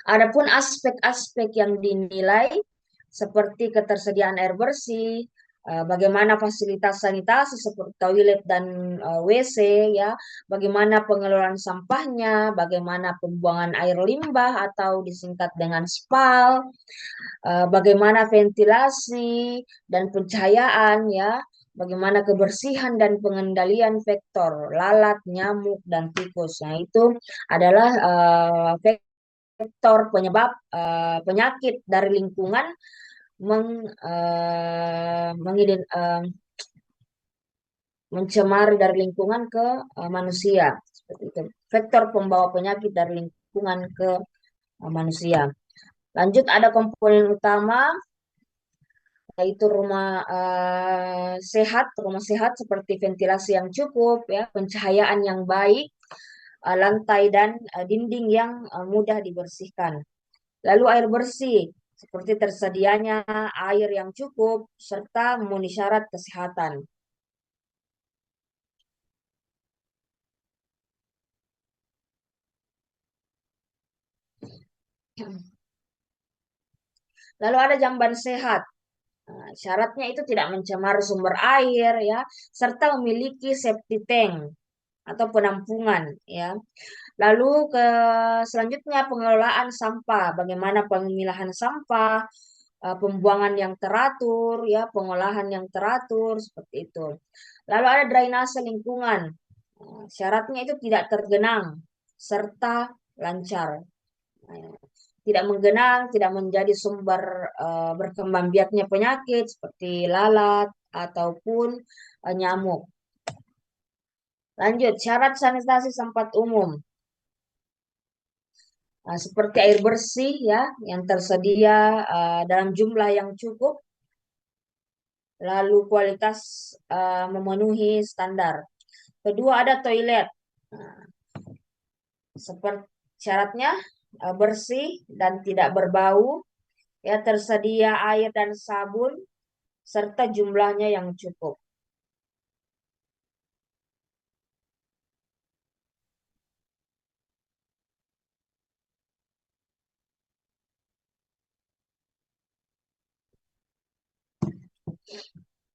Adapun aspek-aspek yang dinilai seperti ketersediaan air bersih, bagaimana fasilitas sanitasi seperti toilet dan WC ya, bagaimana pengelolaan sampahnya, bagaimana pembuangan air limbah atau disingkat dengan SPAL, bagaimana ventilasi dan pencahayaan ya, bagaimana kebersihan dan pengendalian vektor lalat, nyamuk dan tikus. Nah, itu adalah faktor penyebab penyakit dari lingkungan meng, mencemari dari lingkungan ke manusia. Seperti itu. Faktor pembawa penyakit dari lingkungan ke manusia. Lanjut ada komponen utama yaitu rumah sehat seperti ventilasi yang cukup, ya, pencahayaan yang baik, lantai dan dinding yang mudah dibersihkan. Lalu air bersih, seperti tersedianya air yang cukup, serta memenuhi syarat kesehatan. Lalu ada jamban sehat. Nah, syaratnya itu tidak mencemar sumber air, ya, serta memiliki septic tank atau penampungan, ya. Lalu ke selanjutnya pengelolaan sampah, bagaimana pemilahan sampah, pembuangan yang teratur, ya, pengolahan yang teratur seperti itu. Lalu ada drainase lingkungan. Syaratnya itu tidak tergenang serta lancar. Nah, tidak menggenang, tidak menjadi sumber berkembang biaknya penyakit seperti lalat ataupun nyamuk. Lanjut, syarat sanitasi tempat umum. Nah, seperti air bersih ya yang tersedia dalam jumlah yang cukup, lalu kualitas memenuhi standar. Kedua ada toilet. Nah, seperti syaratnya bersih dan tidak berbau, ya, tersedia air dan sabun serta jumlahnya yang cukup.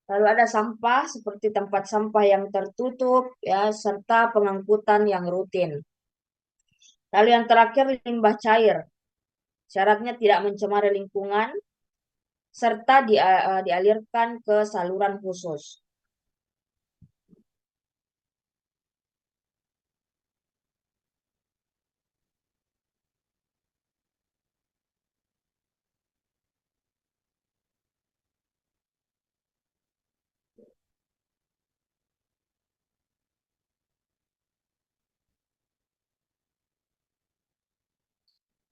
Lalu ada sampah seperti tempat sampah yang tertutup ya serta pengangkutan yang rutin. Lalu yang terakhir limbah cair. Syaratnya tidak mencemari lingkungan serta dialirkan ke saluran khusus.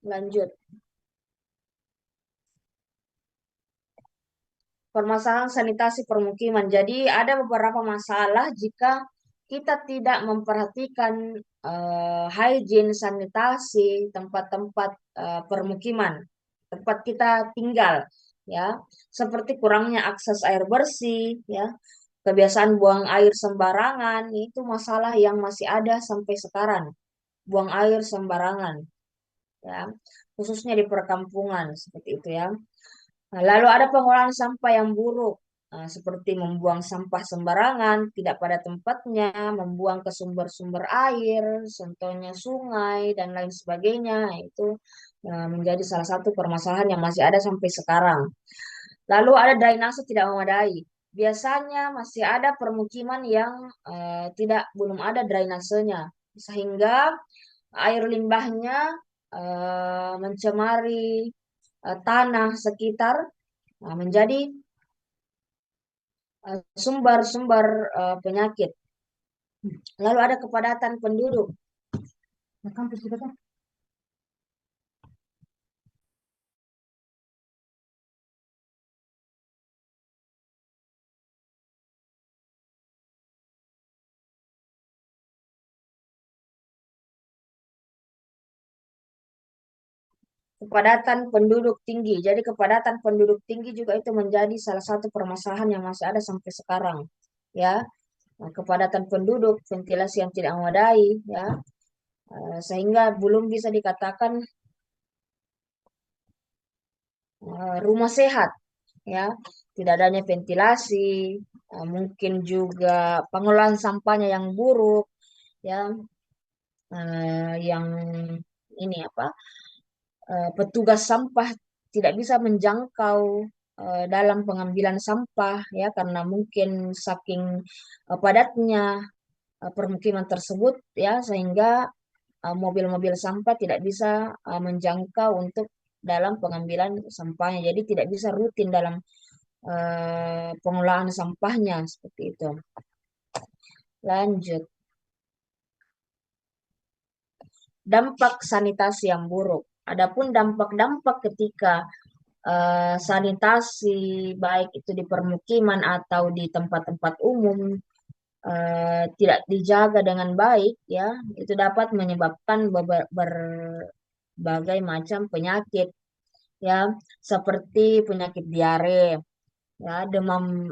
Lanjut. Permasalahan sanitasi permukiman. Jadi ada beberapa masalah jika kita tidak memperhatikan hygiene sanitasi tempat-tempat permukiman, tempat kita tinggal, ya, seperti kurangnya akses air bersih, ya, kebiasaan buang air sembarangan, itu masalah yang masih ada sampai sekarang. Buang air sembarangan, ya, khususnya di perkampungan seperti itu ya. Nah, lalu ada pengolahan sampah yang buruk, seperti membuang sampah sembarangan, tidak pada tempatnya, membuang ke sumber-sumber air, contohnya sungai dan lain sebagainya. Itu menjadi salah satu permasalahan yang masih ada sampai sekarang. Lalu ada drainase tidak memadai. Biasanya masih ada permukiman yang tidak belum ada drainasenya, sehingga air limbahnya mencemari tanah sekitar, menjadi sumber-sumber penyakit. Lalu ada kepadatan penduduk. Nah, kampus kita kan kepadatan penduduk tinggi. Jadi kepadatan penduduk tinggi juga itu menjadi salah satu permasalahan yang masih ada sampai sekarang. Ya, nah, kepadatan penduduk, ventilasi yang tidak memadai, ya, sehingga belum bisa dikatakan rumah sehat, ya, tidak adanya ventilasi, mungkin juga pengelolaan sampahnya yang buruk, ya, yang ini apa, petugas sampah tidak bisa menjangkau dalam pengambilan sampah, ya, karena mungkin saking padatnya permukiman tersebut, ya, sehingga mobil-mobil sampah tidak bisa menjangkau untuk dalam pengambilan sampahnya. Jadi tidak bisa rutin dalam pengelolaan sampahnya seperti itu. Lanjut, dampak sanitasi yang buruk. Adapun dampak-dampak ketika sanitasi baik itu di permukiman atau di tempat-tempat umum tidak dijaga dengan baik, ya, itu dapat menyebabkan berbagai macam penyakit, ya, seperti penyakit diare, ya, demam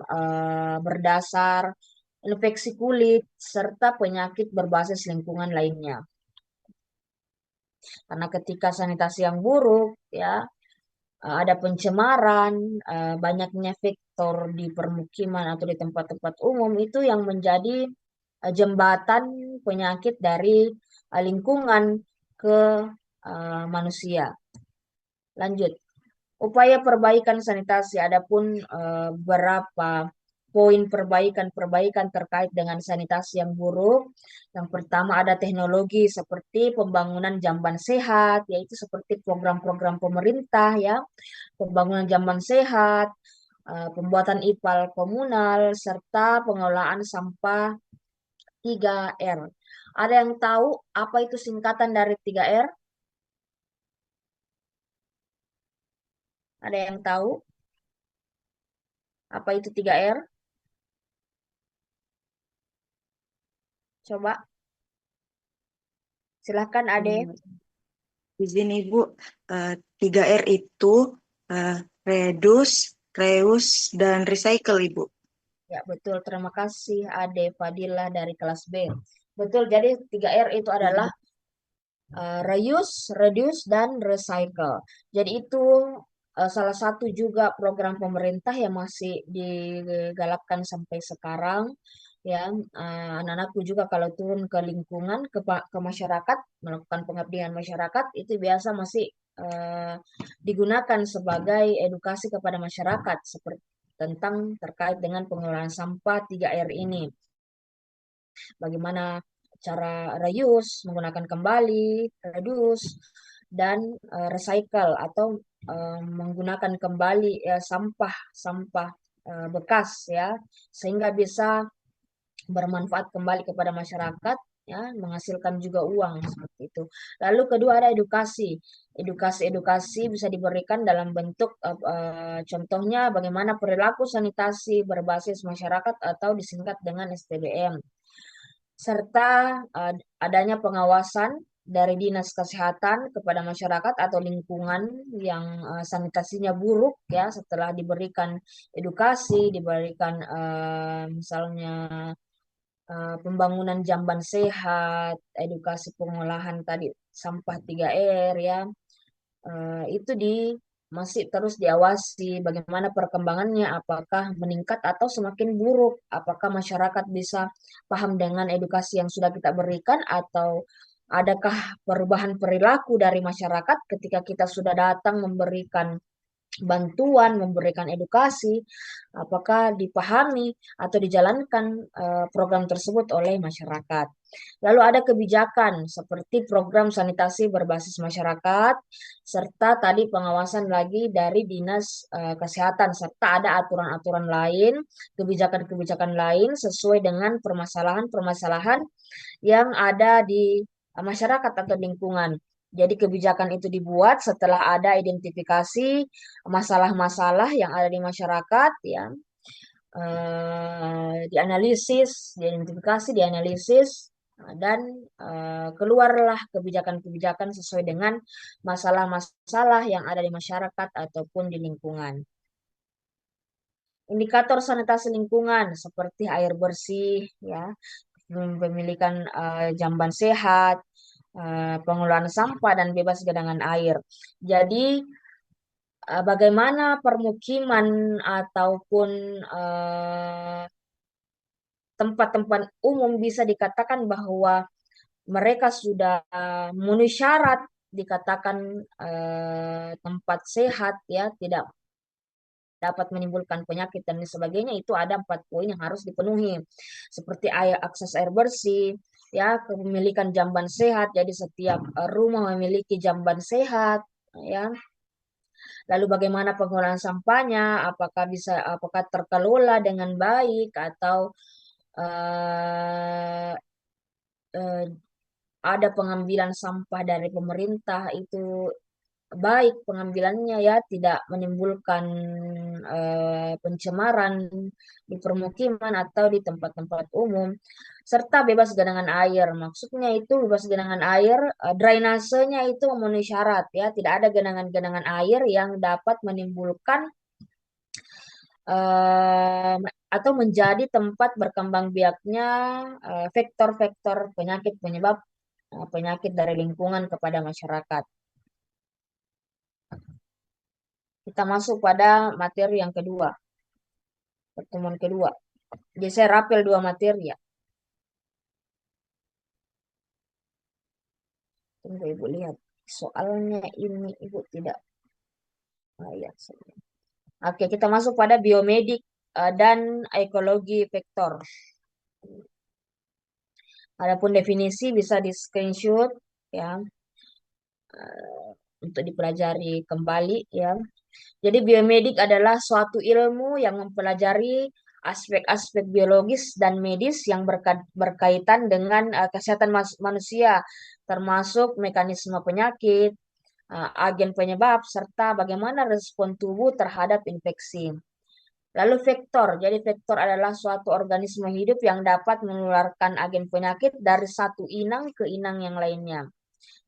berdasar, infeksi kulit, serta penyakit berbasis lingkungan lainnya. Karena ketika sanitasi yang buruk, ya, ada pencemaran, banyaknya faktor di permukiman atau di tempat-tempat umum itu yang menjadi jembatan penyakit dari lingkungan ke manusia. Lanjut. Upaya perbaikan sanitasi, adapun berapa poin perbaikan-perbaikan terkait dengan sanitasi yang buruk. Yang pertama ada teknologi seperti pembangunan jamban sehat, yaitu seperti program-program pemerintah, ya, pembangunan jamban sehat, pembuatan ipal komunal, serta pengelolaan sampah 3R. Ada yang tahu apa itu singkatan dari 3R? Ada yang tahu apa itu 3R? Coba silahkan Ade. Hmm, Di sini Ibu, 3R itu eh, reduce, reuse, dan recycle Ibu. Ya, betul. Terima kasih Ade Fadila dari kelas B. Betul, jadi 3R itu adalah reuse, reduce, dan recycle. Jadi itu salah satu juga program pemerintah yang masih digalakkan sampai sekarang. Ya, anak-anakku juga kalau turun ke lingkungan, ke masyarakat, melakukan pengabdian masyarakat, itu biasa masih eh, digunakan sebagai edukasi kepada masyarakat seperti tentang terkait dengan pengelolaan sampah 3R ini. Bagaimana cara reuse, menggunakan kembali, reduce, dan recycle atau menggunakan kembali sampah-sampah bekas, ya, sehingga bisa bermanfaat kembali kepada masyarakat, ya, menghasilkan juga uang seperti itu. Lalu kedua ada edukasi. Edukasi bisa diberikan dalam bentuk contohnya bagaimana perilaku sanitasi berbasis masyarakat atau disingkat dengan STBM, serta adanya pengawasan dari Dinas Kesehatan kepada masyarakat atau lingkungan yang sanitasinya buruk, ya, setelah diberikan edukasi, diberikan misalnya pembangunan jamban sehat, edukasi pengolahan tadi sampah 3R, ya, itu masih terus diawasi bagaimana perkembangannya, apakah meningkat atau semakin buruk, apakah masyarakat bisa paham dengan edukasi yang sudah kita berikan atau adakah perubahan perilaku dari masyarakat ketika kita sudah datang memberikan bantuan, memberikan edukasi, apakah dipahami atau dijalankan program tersebut oleh masyarakat. Lalu ada kebijakan seperti program sanitasi berbasis masyarakat, serta tadi pengawasan lagi dari Dinas Kesehatan, serta ada aturan-aturan lain, kebijakan-kebijakan lain sesuai dengan permasalahan-permasalahan yang ada di masyarakat atau lingkungan. Jadi kebijakan itu dibuat setelah ada identifikasi masalah-masalah yang ada di masyarakat, ya, dianalisis, diidentifikasi, dianalisis, dan keluarlah kebijakan-kebijakan sesuai dengan masalah-masalah yang ada di masyarakat ataupun di lingkungan. Indikator sanitasi lingkungan seperti air bersih, ya, pemilikan jamban sehat, pengelolaan sampah dan bebas genangan air. Jadi bagaimana permukiman ataupun tempat-tempat umum bisa dikatakan bahwa mereka sudah memenuhi syarat dikatakan tempat sehat ya, tidak dapat menimbulkan penyakit dan sebagainya. Itu ada 4 poin yang harus dipenuhi seperti air, akses air bersih, ya, kepemilikan jamban sehat, jadi setiap rumah memiliki jamban sehat, ya. Lalu bagaimana pengelolaan sampahnya, apakah terkelola dengan baik atau eh, eh, ada pengambilan sampah dari pemerintah itu baik pengambilannya ya, tidak menimbulkan pencemaran di permukiman atau di tempat-tempat umum, serta bebas genangan air. Maksudnya itu bebas genangan air, drainasenya itu memenuhi syarat ya, tidak ada genangan-genangan air yang dapat menimbulkan eh, atau menjadi tempat berkembang biaknya vektor-vektor penyakit penyebab penyakit dari lingkungan kepada masyarakat. Kita masuk pada materi yang kedua, pertemuan kedua. Jadi saya rapel 2 materi ya. Tunggu Ibu lihat. Soalnya ini Ibu tidak lihat. Oke, kita masuk pada biomedik dan ekologi vektor. Adapun definisi bisa di screenshot ya, untuk dipelajari kembali ya. Jadi biomedik adalah suatu ilmu yang mempelajari aspek-aspek biologis dan medis yang berkaitan dengan kesehatan manusia, termasuk mekanisme penyakit, agen penyebab, serta bagaimana respon tubuh terhadap infeksi. Lalu vektor, jadi vektor adalah suatu organisme hidup yang dapat menularkan agen penyakit dari satu inang ke inang yang lainnya.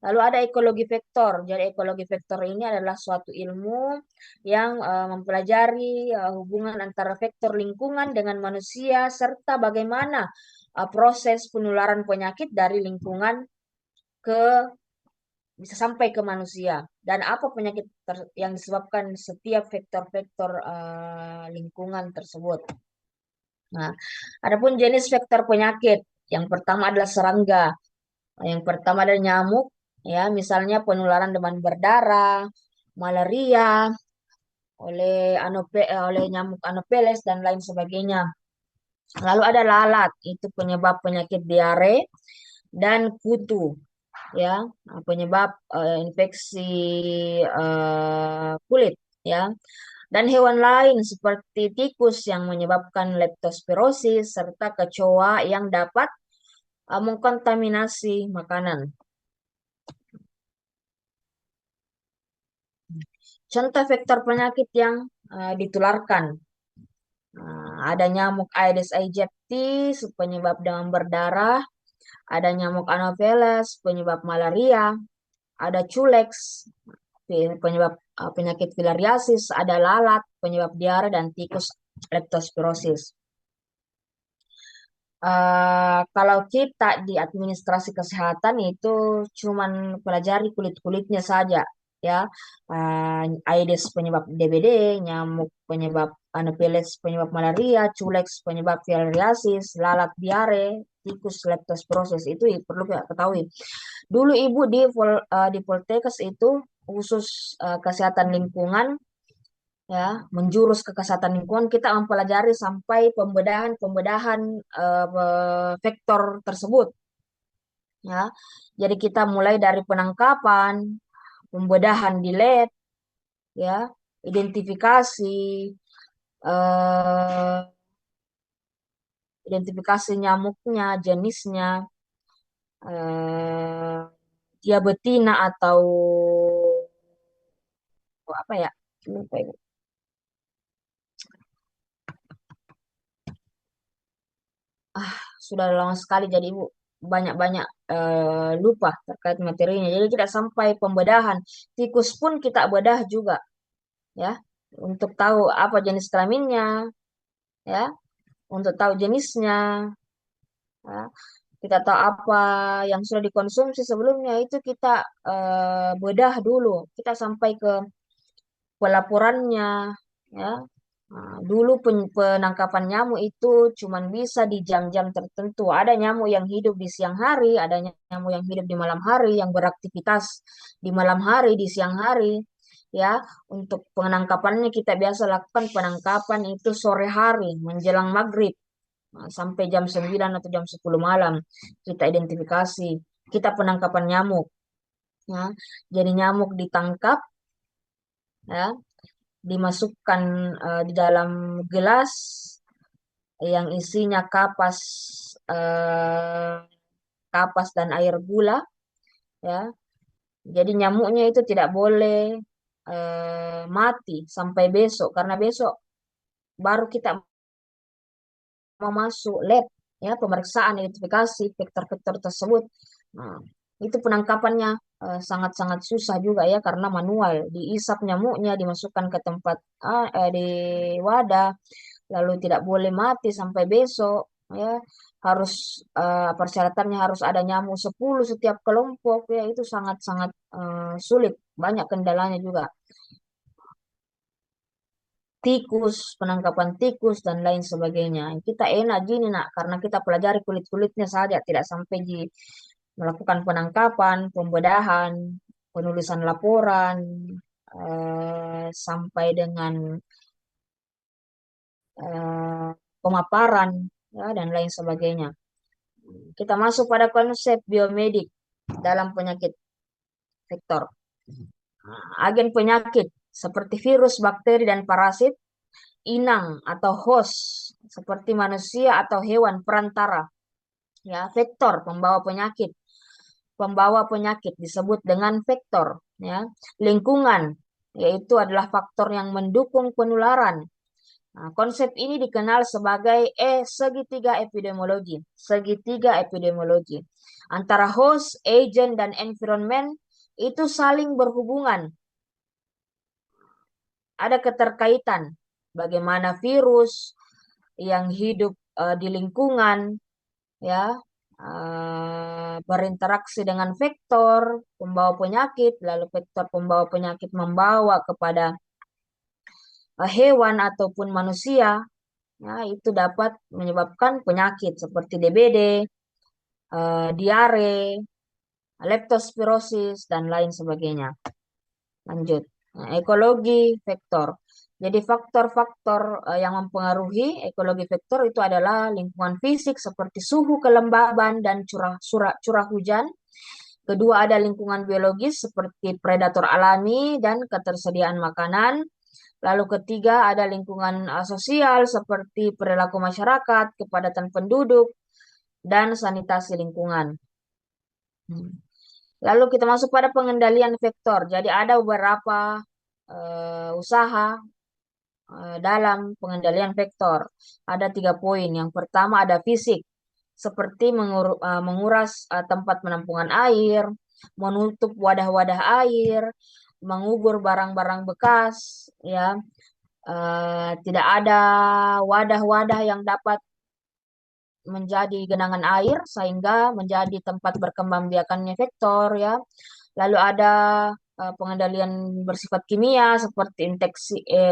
Lalu ada ekologi vektor. Jadi ekologi vektor ini adalah suatu ilmu yang mempelajari hubungan antara vektor lingkungan dengan manusia serta bagaimana proses penularan penyakit dari lingkungan ke bisa sampai ke manusia dan apa penyakit yang disebabkan setiap vektor-vektor lingkungan tersebut. Nah, adapun jenis vektor penyakit, yang pertama adalah serangga. Yang pertama adalah nyamuk, ya, misalnya penularan demam berdarah, malaria oleh nyamuk Anopheles dan lain sebagainya. Lalu ada lalat, itu penyebab penyakit diare dan kutu, ya, penyebab infeksi kulit, ya. Dan hewan lain seperti tikus yang menyebabkan leptospirosis serta kecoa yang dapat mengkontaminasi makanan. Contoh vektor penyakit yang ditularkan. Ada nyamuk Aedes aegypti, penyebab demam berdarah. Ada nyamuk Anopheles, penyebab malaria. Ada culex, penyebab penyakit filariasis. Ada lalat, penyebab diare, dan tikus leptospirosis. Kalau kita di administrasi kesehatan itu cuman pelajari kulit-kulitnya saja ya. Aedes penyebab DBD, nyamuk penyebab Anopheles penyebab malaria, culex penyebab filariasis, lalat diare, tikus leptospirosis itu perlu kita ketahui. Dulu Ibu di Poltekkes itu khusus kesehatan lingkungan ya, menjurus ke kesehatan lingkungan, kita mempelajari sampai pembedahan vektor tersebut ya. Jadi kita mulai dari penangkapan, pembedahan di lab ya, identifikasi eh, identifikasi nyamuknya, jenisnya, eh, dia betina atau apa ya? Lupa, Ibu. Sudah lama sekali jadi Ibu banyak-banyak lupa terkait materinya. Jadi tidak sampai pembedahan. Tikus pun kita bedah juga ya, untuk tahu apa jenis kelaminnya ya, untuk tahu jenisnya ya. Kita tahu apa yang sudah dikonsumsi sebelumnya itu kita bedah dulu. Kita sampai ke pelaporannya, ya. Nah, dulu penangkapan nyamuk itu cuman bisa di jam-jam tertentu. Ada nyamuk yang hidup di siang hari, ada nyamuk yang hidup di malam hari, yang beraktivitas di malam hari, di siang hari. Ya, untuk penangkapannya kita biasa lakukan penangkapan itu sore hari menjelang maghrib. Nah, sampai jam 9 atau jam 10 malam kita identifikasi. Kita penangkapan nyamuk. Ya. Jadi nyamuk ditangkap, ya, dimasukkan di dalam gelas yang isinya eh, kapas dan air gula, ya. Jadi nyamuknya itu tidak boleh mati sampai besok, karena besok baru kita mau masuk lab, ya, pemeriksaan identifikasi vektor-vektor tersebut. Nah, itu penangkapannya sangat-sangat susah juga ya, karena manual, diisap nyamuknya, dimasukkan ke tempat di wadah, lalu tidak boleh mati sampai besok, ya. Harus persyaratannya harus ada nyamuk 10 setiap kelompok, ya. Itu sangat-sangat sulit, banyak kendalanya juga. Tikus, penangkapan tikus dan lain sebagainya. Kita enak gini nak, karena kita pelajari kulit-kulitnya saja, tidak sampai melakukan penangkapan, pembedahan, penulisan laporan, sampai dengan eh, pemaparan, ya, dan lain sebagainya. Kita masuk pada konsep biomedik dalam penyakit vektor. Agen penyakit seperti virus, bakteri, dan parasit, inang atau host seperti manusia atau hewan perantara, ya, vektor pembawa penyakit disebut dengan vektor, ya. Lingkungan yaitu adalah faktor yang mendukung penularan. Nah, konsep ini dikenal sebagai segitiga epidemiologi antara host, agent, dan environment itu saling berhubungan, ada keterkaitan. Bagaimana virus yang hidup di lingkungan, ya, berinteraksi dengan vektor pembawa penyakit, lalu vektor pembawa penyakit membawa kepada hewan ataupun manusia, ya, itu dapat menyebabkan penyakit seperti DBD, diare, leptospirosis, dan lain sebagainya. Lanjut. Nah, ekologi vektor. Jadi faktor-faktor yang mempengaruhi ekologi vektor itu adalah lingkungan fisik seperti suhu, kelembaban, dan curah hujan. Kedua, ada lingkungan biologis seperti predator alami dan ketersediaan makanan. Lalu ketiga, ada lingkungan sosial seperti perilaku masyarakat, kepadatan penduduk, dan sanitasi lingkungan. Lalu kita masuk pada pengendalian vektor. Jadi ada beberapa usaha dalam pengendalian vektor. Ada 3 poin. Yang pertama ada fisik, seperti menguras tempat penampungan air, menutup wadah-wadah air, mengubur barang-barang bekas, ya. Tidak ada wadah-wadah yang dapat menjadi genangan air sehingga menjadi tempat berkembang biakannya vektor, ya. Lalu ada pengendalian bersifat kimia seperti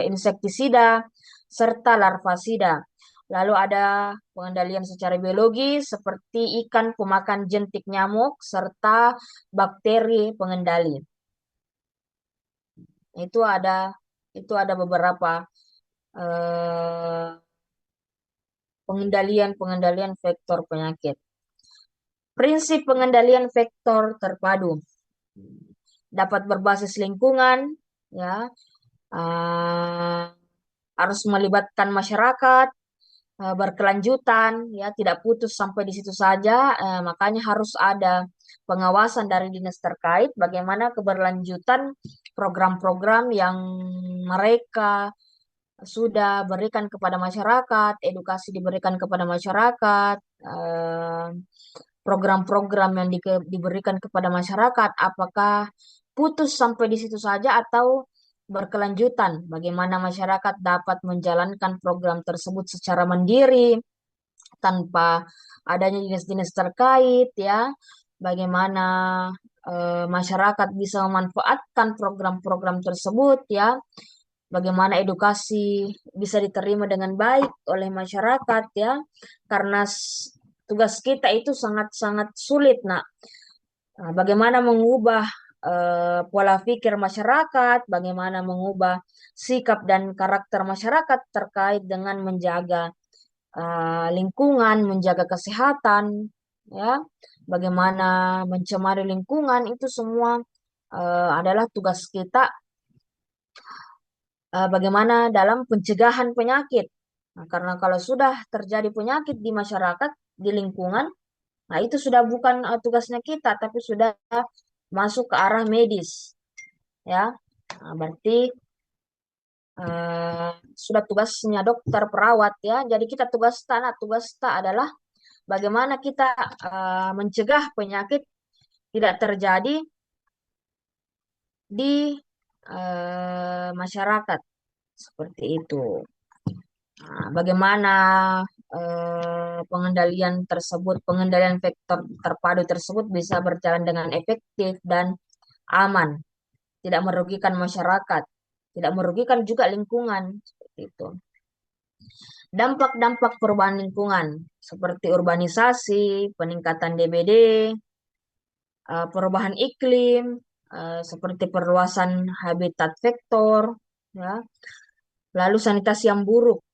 insektisida serta larvasida. Lalu ada pengendalian secara biologis seperti ikan pemakan jentik nyamuk serta bakteri pengendali. Itu ada beberapa pengendalian vektor penyakit. Prinsip pengendalian vektor terpadu dapat berbasis lingkungan, ya, harus melibatkan masyarakat, berkelanjutan, ya, tidak putus sampai di situ saja. Makanya harus ada pengawasan dari dinas terkait bagaimana keberlanjutan program-program yang mereka sudah berikan kepada masyarakat, edukasi diberikan kepada masyarakat, program-program yang diberikan kepada masyarakat, apakah putus sampai di situ saja atau berkelanjutan, bagaimana masyarakat dapat menjalankan program tersebut secara mandiri tanpa adanya dinas-dinas terkait, ya, bagaimana masyarakat bisa memanfaatkan program-program tersebut ya. Bagaimana edukasi bisa diterima dengan baik oleh masyarakat ya. Karena tugas kita itu sangat-sangat sulit, Nak. Nah, bagaimana mengubah pola pikir masyarakat, bagaimana mengubah sikap dan karakter masyarakat terkait dengan menjaga lingkungan, menjaga kesehatan, ya, bagaimana mencemari lingkungan itu semua adalah tugas kita. Bagaimana dalam pencegahan penyakit. Nah, karena kalau sudah terjadi penyakit di masyarakat, di lingkungan, nah itu sudah bukan tugasnya kita, tapi sudah masuk ke arah medis, ya. Nah, berarti sudah tugasnya dokter, perawat, ya. Jadi kita tugas kita adalah bagaimana kita mencegah penyakit tidak terjadi di masyarakat seperti itu. Nah, bagaimana pengendalian vektor terpadu tersebut bisa berjalan dengan efektif dan aman, tidak merugikan masyarakat, tidak merugikan juga lingkungan, seperti itu. Dampak-dampak perubahan lingkungan seperti urbanisasi, peningkatan DBD, perubahan iklim, seperti perluasan habitat vektor, ya. Lalu sanitasi yang buruk,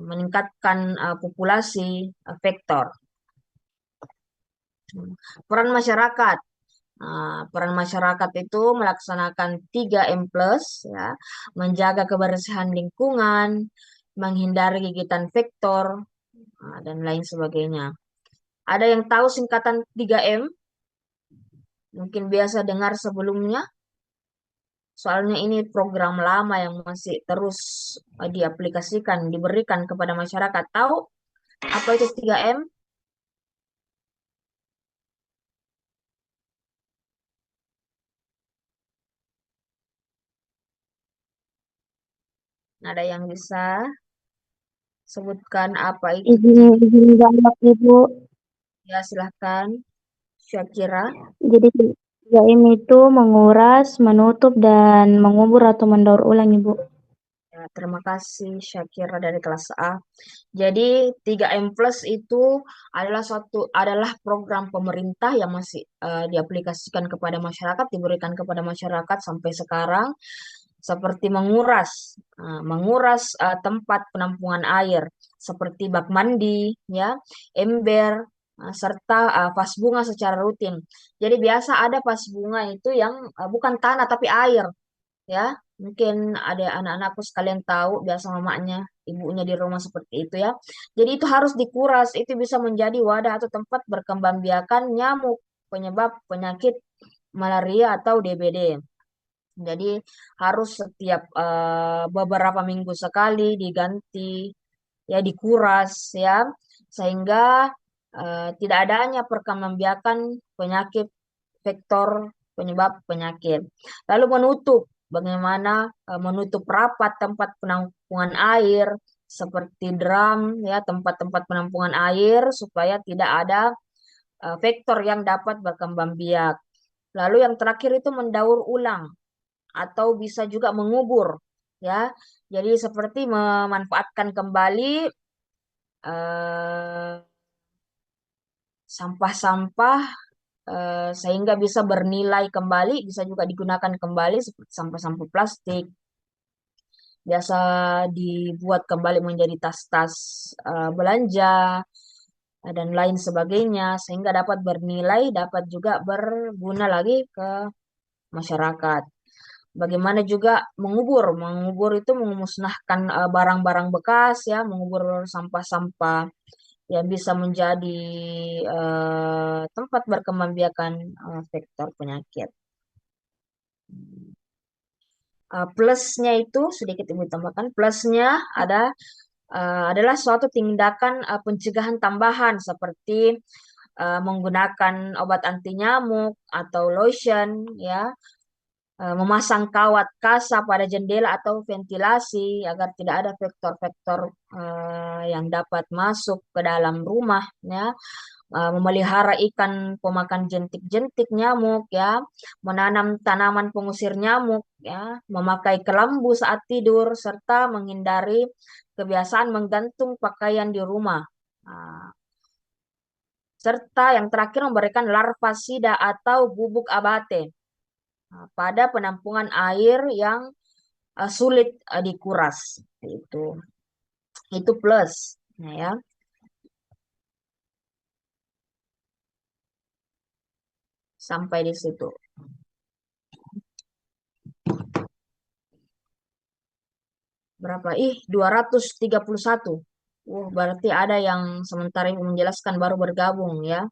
meningkatkan populasi vektor. Peran masyarakat. Peran masyarakat itu melaksanakan 3M+, ya, menjaga kebersihan lingkungan, menghindari gigitan vektor, dan lain sebagainya. Ada yang tahu singkatan 3M? Mungkin biasa dengar sebelumnya. Soalnya ini program lama yang masih terus diaplikasikan, diberikan kepada masyarakat. Tahu apa itu 3M? Ada yang bisa sebutkan apa itu? Izin banget Ibu. Ya, silahkan. Syakira. Jadi 3M itu menguras, menutup, dan mengubur atau mendaur ulang Ibu. Ya, terima kasih Syakira dari kelas A. Jadi 3M+ itu adalah program pemerintah yang masih diaplikasikan kepada masyarakat, diberikan kepada masyarakat sampai sekarang, seperti menguras tempat penampungan air seperti bak mandi, ya, ember, serta vas bunga secara rutin. Jadi biasa ada vas bunga itu yang bukan tanah tapi air, ya. Mungkin ada anak-anakku sekalian tahu, biasa mamanya, ibunya di rumah seperti itu ya. Jadi itu harus dikuras, itu bisa menjadi wadah atau tempat berkembang nyamuk penyebab penyakit malaria atau DBD. Jadi harus setiap beberapa minggu sekali diganti, ya, dikuras ya, sehingga tidak adanya perkembangbiakan penyakit vektor penyebab penyakit. Lalu bagaimana menutup rapat tempat penampungan air seperti drum, ya, tempat-tempat penampungan air supaya tidak ada vektor yang dapat berkembang biak. Lalu yang terakhir itu mendaur ulang atau bisa juga mengubur, ya. Jadi seperti memanfaatkan kembali eh, sampah-sampah sehingga bisa bernilai kembali, bisa juga digunakan kembali seperti sampah-sampah plastik. Biasa dibuat kembali menjadi tas-tas belanja dan lain sebagainya sehingga dapat bernilai, dapat juga berguna lagi ke masyarakat. Bagaimana juga mengubur? Mengubur itu memusnahkan barang-barang bekas, ya, mengubur sampah-sampah yang bisa menjadi tempat berkembangbiakan vektor penyakit. Plusnya itu sedikit Ibu tambahkan. Plusnya adalah suatu tindakan pencegahan tambahan seperti menggunakan obat anti nyamuk atau lotion, ya, memasang kawat kasa pada jendela atau ventilasi agar tidak ada vektor-vektor yang dapat masuk ke dalam rumah, ya. memelihara ikan pemakan jentik-jentik nyamuk, ya, menanam tanaman pengusir nyamuk, ya, memakai kelambu saat tidur, serta menghindari kebiasaan menggantung pakaian di rumah. Nah, serta yang terakhir memberikan larva sida atau bubuk abate pada penampungan air yang sulit dikuras. Itu plus. Nah, ya. Sampai di situ. Berapa? 231. Berarti ada yang sementara Ibu menjelaskan baru bergabung, ya.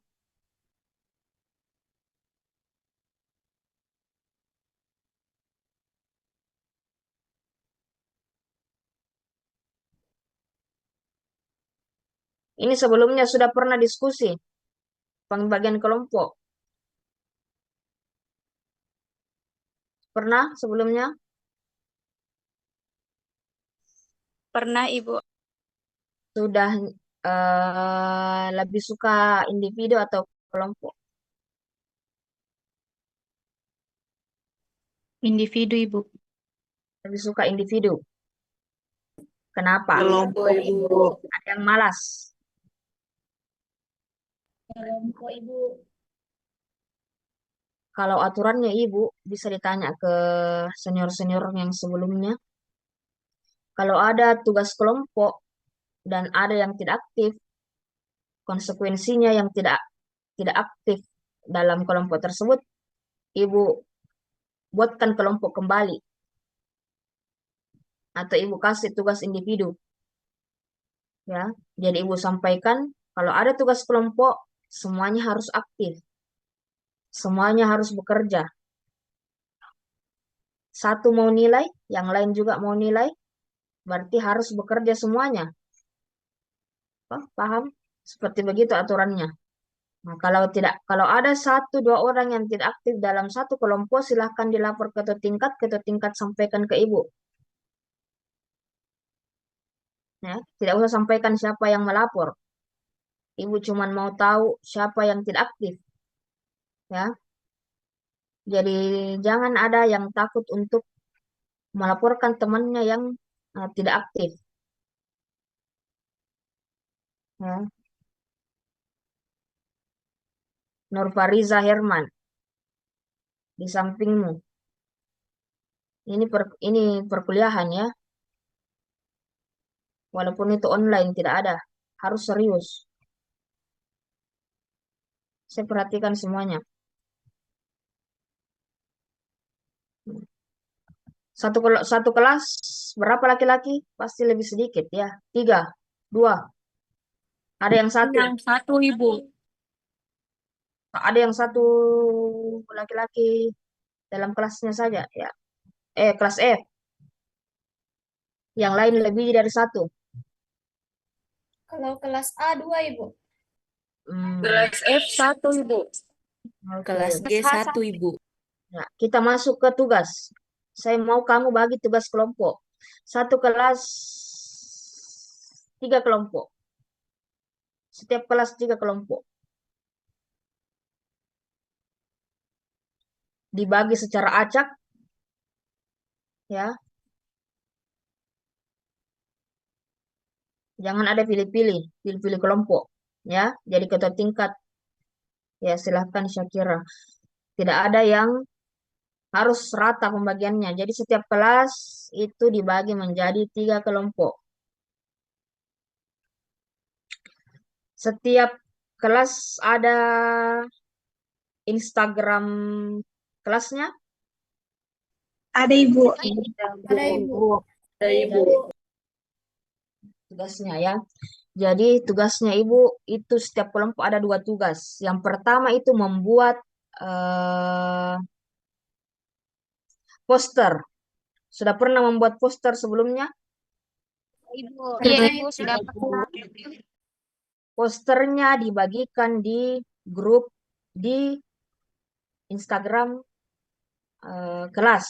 Ini sebelumnya sudah pernah diskusi pembagian kelompok. Pernah sebelumnya? Pernah, Ibu. Sudah lebih suka individu atau kelompok? Individu, Ibu. Lebih suka individu. Kenapa? Kelompok, Ibu. Ada yang malas. Kelompok Ibu. Kalau aturannya Ibu bisa ditanya ke senior-senior yang sebelumnya. Kalau ada tugas kelompok dan ada yang tidak aktif, konsekuensinya yang tidak aktif dalam kelompok tersebut, Ibu buatkan kelompok kembali atau Ibu kasih tugas individu. Ya, jadi Ibu sampaikan kalau ada tugas kelompok semuanya harus aktif. Semuanya harus bekerja. Satu mau nilai, yang lain juga mau nilai, berarti harus bekerja semuanya. Oh, paham? Seperti begitu aturannya. Nah, kalau ada satu dua orang yang tidak aktif dalam satu kelompok, silahkan dilapor ke ketua tingkat sampaikan ke Ibu. Ya, tidak usah sampaikan siapa yang melapor. Ibu cuma mau tahu siapa yang tidak aktif. Ya, jadi jangan ada yang takut untuk melaporkan temannya yang tidak aktif. Ya. Nurfariza Herman di sampingmu. Ini perkuliahan, ya. Walaupun itu online tidak ada, harus serius. Saya perhatikan semuanya. Satu kelas berapa laki-laki? Pasti lebih sedikit, ya. 3, 2. Ada yang satu. Yang satu, Ibu. Ada yang satu laki-laki dalam kelasnya saja, ya. Kelas F. Yang lain lebih dari satu. Kalau kelas A 2 Ibu. Kelas F 1, Ibu. Oke. Kelas G 1, Ibu. Nah, kita masuk ke tugas. Saya mau kamu bagi tugas kelompok. Satu kelas 3 kelompok. Setiap kelas 3 kelompok. Dibagi secara acak, ya. Jangan ada pilih-pilih kelompok, ya. Jadi ketua tingkat, ya, silahkan Syakira. Tidak ada yang harus rata pembagiannya. Jadi setiap kelas itu dibagi menjadi 3 kelompok. Setiap kelas ada Instagram kelasnya. Ada, Ibu. Ada Ibu. Ada, Ibu. Tugasnya, ya. Jadi tugasnya Ibu itu setiap kelompok ada 2 tugas. Yang pertama itu membuat poster. Sudah pernah membuat poster sebelumnya? Ibu. Iya, Ibu, sudah pernah. Posternya dibagikan di grup di Instagram kelas.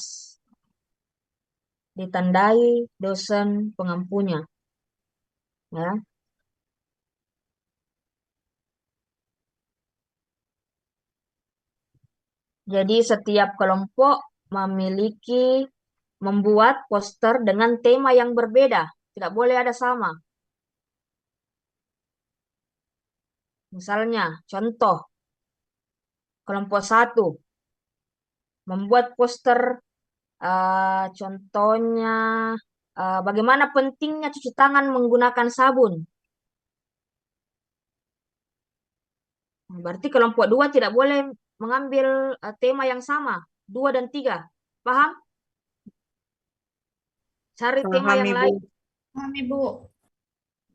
Ditandai dosen pengampunya. Ya. Jadi setiap kelompok membuat poster dengan tema yang berbeda. Tidak boleh ada sama. Misalnya, contoh, kelompok 1 membuat poster, contohnya bagaimana pentingnya cuci tangan menggunakan sabun. Berarti kelompok 2 tidak boleh mengambil tema yang sama, 2 dan 3. Paham? Cari tema Paham, yang Ibu. lain. Paham, Ibu.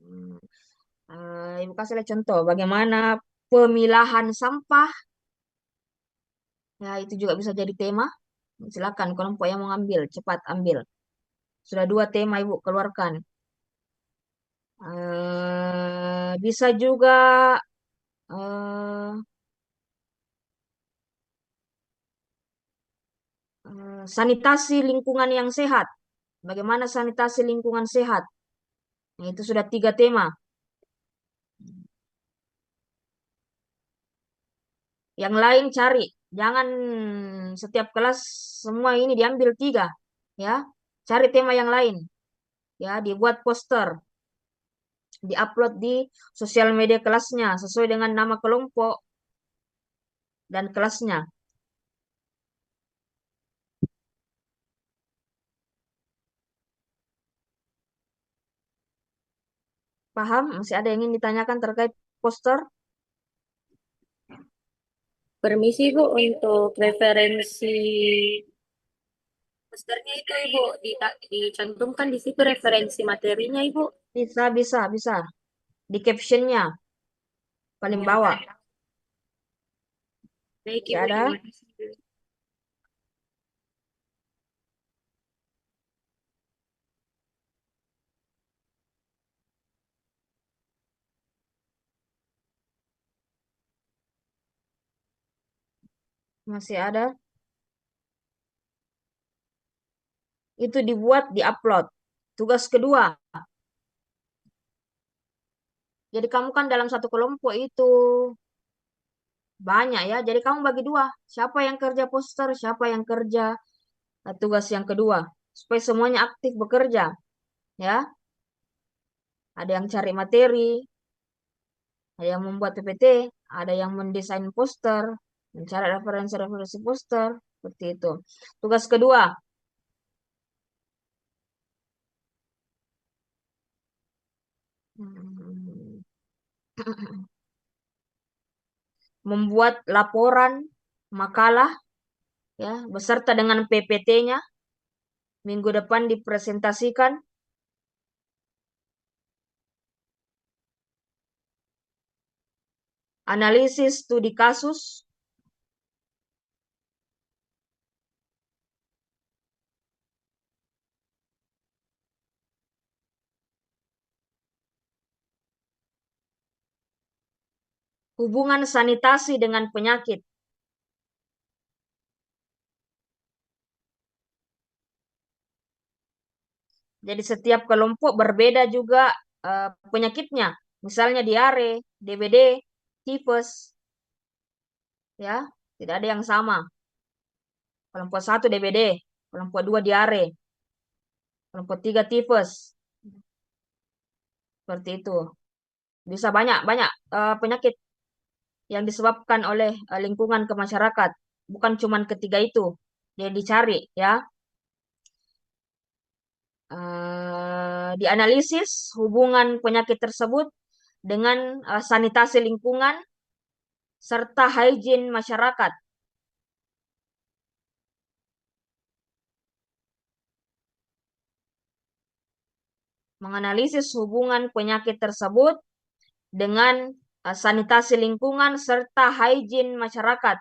Hmm, Ibu kasih contoh bagaimana pemilahan sampah. Ya, itu juga bisa jadi tema. Silakan kelompok yang mengambil, cepat ambil. Sudah 2 tema Ibu keluarkan. Bisa juga eh, sanitasi lingkungan yang sehat. Bagaimana sanitasi lingkungan sehat? Nah, itu sudah 3 tema. Yang lain cari. Jangan setiap kelas semua ini diambil 3. Ya, cari tema yang lain. Ya, dibuat poster. Diupload di sosial media kelasnya sesuai dengan nama kelompok dan kelasnya. Paham? Masih ada yang ingin ditanyakan terkait poster? Permisi Bu, untuk referensi posternya itu Ibu dicantumkan di situ referensi materinya Ibu. Bisa. Di captionnya paling bawah. Baik Masih Ibu, ada? terima kasih. Masih ada? Itu dibuat, diupload. Tugas kedua. Jadi kamu kan dalam satu kelompok itu banyak ya. Jadi kamu bagi 2. Siapa yang kerja poster, siapa yang kerja tugas yang kedua. Supaya semuanya aktif bekerja. Ya, ada yang cari materi, ada yang membuat PPT, ada yang mendesain poster, mencari referensi-referensi poster, seperti itu. Tugas kedua, hmm, membuat laporan makalah ya beserta dengan PPT-nya. Minggu depan dipresentasikan. Analisis studi kasus. Hubungan sanitasi dengan penyakit. Jadi setiap kelompok berbeda juga penyakitnya. Misalnya diare, DBD, tipes. Ya, tidak ada yang sama. Kelompok 1 DBD, kelompok 2 diare, kelompok 3 tipes. Seperti itu. Bisa banyak penyakit yang disebabkan oleh lingkungan ke masyarakat. Bukan cuma ketiga itu. Jadi dicari ya. Dianalisis hubungan penyakit tersebut dengan sanitasi lingkungan serta hygiene masyarakat. Menganalisis hubungan penyakit tersebut dengan sanitasi lingkungan serta hygiene masyarakat.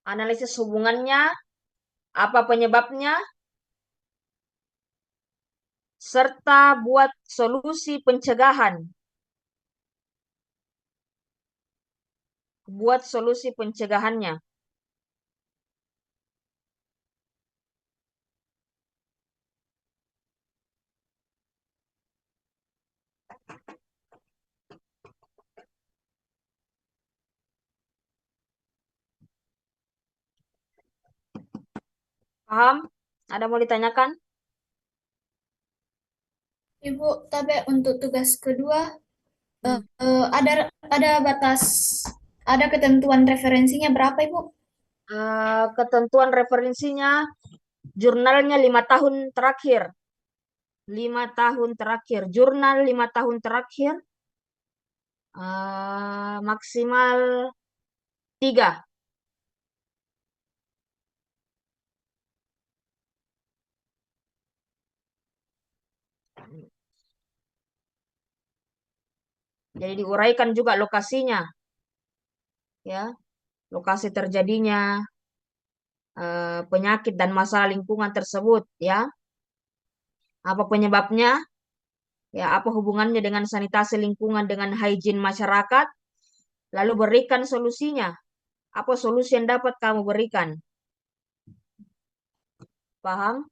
Analisis hubungannya, apa penyebabnya, serta buat solusi pencegahan. Buat solusi pencegahannya. Paham? Ada mau ditanyakan? Ibu, tapi untuk tugas kedua Hmm. ada batas, ada ketentuan referensinya berapa, Ibu? Ketentuan referensinya, jurnalnya 5 tahun terakhir. 5 tahun terakhir. Jurnal 5 tahun terakhir. Maksimal 3. Jadi diuraikan juga lokasinya, ya, lokasi terjadinya penyakit dan masalah lingkungan tersebut, ya, apa penyebabnya, ya, apa hubungannya dengan sanitasi lingkungan dengan hygiene masyarakat, lalu berikan solusinya, apa solusi yang dapat kamu berikan, paham?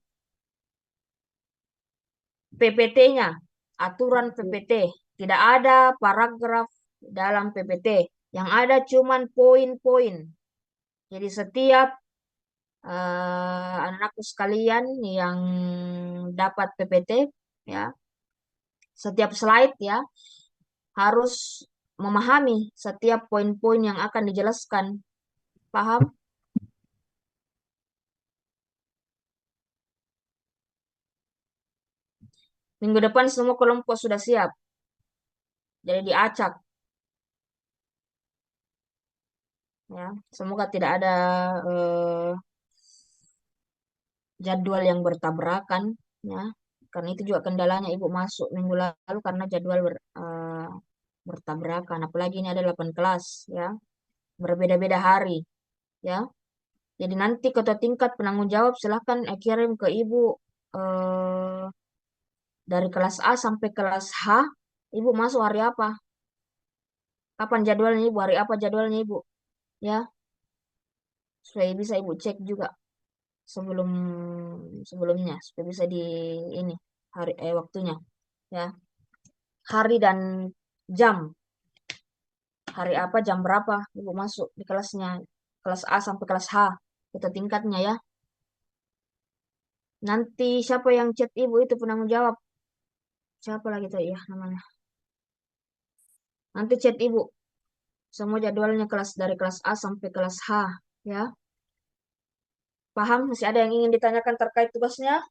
PPT-nya, aturan PPT, tidak ada paragraf dalam PPT, yang ada cuman poin-poin. Jadi setiap anak-anakku sekalian yang dapat PPT, ya, setiap slide, ya, harus memahami setiap poin-poin yang akan dijelaskan. Paham? Minggu depan semua kelompok sudah siap. Jadi diacak, ya. Semoga tidak ada jadwal yang bertabrakan, ya. Karena itu juga kendalanya Ibu masuk minggu lalu karena jadwal bertabrakan. Apalagi ini ada 8 kelas, ya. Berbeda-beda hari, ya. Jadi nanti ketua tingkat penanggung jawab silahkan kirim ke Ibu eh, dari kelas A sampai kelas H. Ibu masuk hari apa? Kapan jadwalnya Ibu? Hari apa jadwalnya Ibu? Ya, supaya bisa Ibu cek juga sebelum sebelumnya supaya bisa di ini hari waktunya, ya. Hari dan jam. Hari apa, jam berapa Ibu masuk di kelasnya. Kelas A sampai kelas H. Ketua tingkatnya, ya. Nanti siapa yang chat Ibu itu penanggung jawab. Siapa lagi tuh ya namanya? Nanti chat Ibu semua jadwalnya kelas dari kelas A sampai kelas H, ya. Paham? Masih ada yang ingin ditanyakan terkait tugasnya?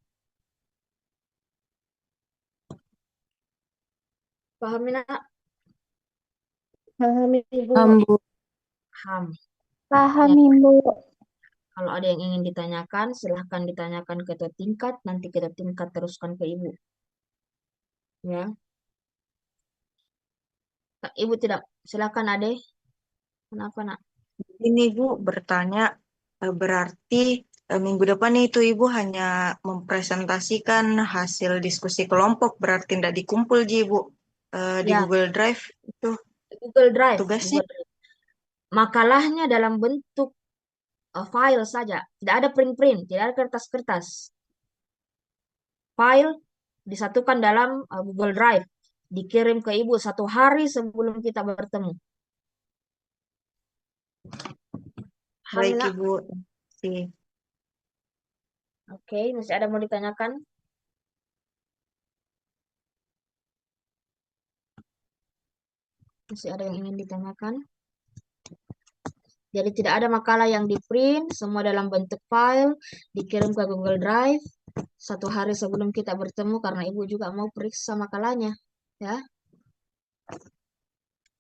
Paham, Mina? Paham, Ibu. Paham. Paham, Ya, Ibu. kalau ada yang ingin ditanyakan, silahkan ditanyakan ke ketua tingkat. Nanti ketua tingkat teruskan ke Ibu. Ya. Ibu tidak, silahkan Ade. Kenapa, Nak? Ini Bu bertanya, berarti minggu depan itu Ibu hanya mempresentasikan hasil diskusi kelompok, berarti tidak dikumpul Ji Bu di Ya, Google Drive itu Google Drive. tugasnya. Google Drive. Makalahnya dalam bentuk file saja. Tidak ada print-print, tidak ada kertas-kertas. File disatukan dalam Google Drive. Dikirim ke Ibu 1 hari sebelum kita bertemu. Baik Hamina. Ibu. Sih. Oke, masih ada mau ditanyakan? Masih ada yang ingin ditanyakan? Jadi tidak ada makalah yang di print, semua dalam bentuk file, dikirim ke Google Drive 1 hari sebelum kita bertemu karena Ibu juga mau periksa makalahnya, ya.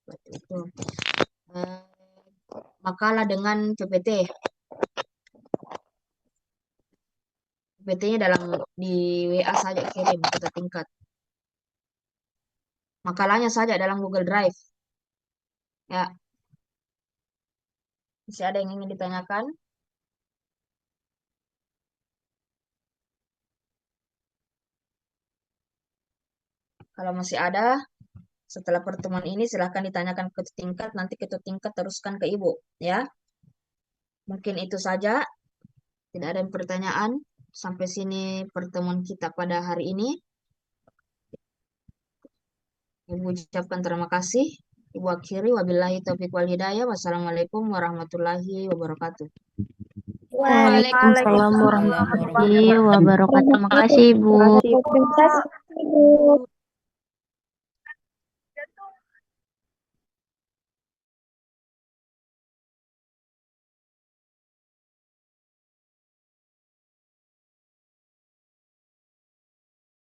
Seperti itu. Eh, Makalah dengan PPT. PPT-nya dalam di WA saja kirim kita tingkat. Makalahnya saja dalam Google Drive. Ya, masih ada yang ingin ditanyakan? Kalau masih ada, setelah pertemuan ini silahkan ditanyakan ke tingkat, nanti ke tingkat teruskan ke Ibu, ya. Mungkin itu saja, tidak ada pertanyaan. Sampai sini pertemuan kita pada hari ini. Ibu ucapkan terima kasih. Ibu akhiri, wabillahi taufiq wal hidayah. Wassalamualaikum warahmatullahi wabarakatuh. Waalaikumsalam warahmatullahi wabarakatuh. Terima kasih, Ibu. Terima kasih, Bu.